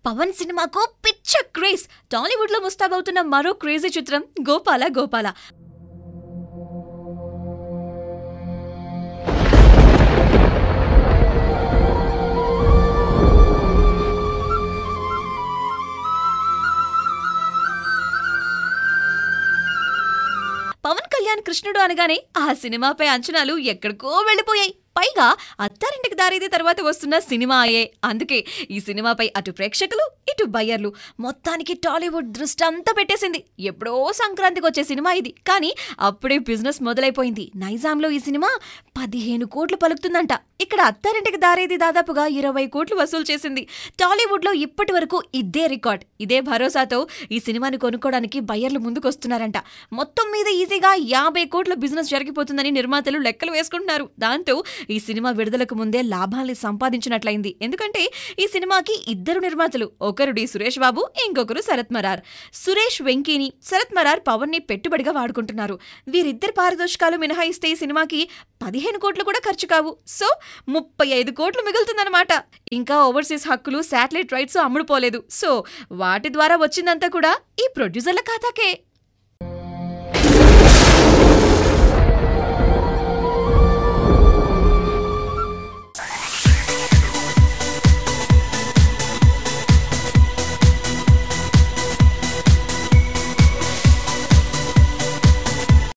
పవన్ సినిమాకు పిచ్చ క్రేజ్. టాలీవుడ్ లో ముస్తాబవుతున్న మరో క్రేజీ చిత్రం గోపాల గోపాల. పవన్ కళ్యాణ్ కృష్ణుడు అనగానే ఆ సినిమాపై అంచనాలు ఎక్కడికో వెళ్లిపోయాయి. పైగా అత్తారింటికి దారేది తర్వాత వస్తున్న సినిమాయే. అందుకే ఈ సినిమాపై అటు ప్రేక్షకులు ఇటు బయ్యర్లు మొత్తానికి టాలీవుడ్ దృష్టి అంతా పెట్టేసింది. ఎప్పుడో సంక్రాంతికి వచ్చే సినిమా ఇది, కానీ అప్పుడే బిజినెస్ మొదలైపోయింది. నైజాంలో ఈ సినిమా 15 కోట్లు పలుకుతుందంట. ఇక్కడ అత్తారింటికి దారేది దాదాపుగా 20 కోట్లు వసూలు చేసింది. టాలీవుడ్ లో ఇప్పటి వరకు ఇదే రికార్డ్. ఇదే భరోసాతో ఈ సినిమాని కొనుక్కోవడానికి బయ్యర్లు ముందుకొస్తున్నారంట. మొత్తం మీద ఈజీగా 50 కోట్ల బిజినెస్ జరిగిపోతుందని నిర్మాతలు లెక్కలు వేసుకుంటున్నారు. దాంతో ఈ సినిమా విడుదలకు ముందే లాభాల్ని సంపాదించినట్లయింది. ఎందుకంటే ఈ సినిమాకి ఇద్దరు నిర్మాతలు, ఒకరు డి సురేష్ బాబు, ఇంకొకరు శరత్ మరార్. సురేష్ వెంకీని, శరత్ మరార్ పవన్ ని పెట్టుబడిగా వాడుకుంటున్నారు. వీరిద్దరి పారితోషికాలు మినహాయిస్తే ఈ సినిమాకి 15 కోట్లు కూడా ఖర్చు కావు. సో 35 కోట్లు మిగులుతుందన్నమాట. ఇంకా ఓవర్సీస్ హక్కులు, శాటిలైట్ రైట్స్ అమ్ముడుపోలేదు. సో వాటి ద్వారా వచ్చిందంతా కూడా ఈ ప్రొడ్యూసర్ల ఖాతాకే.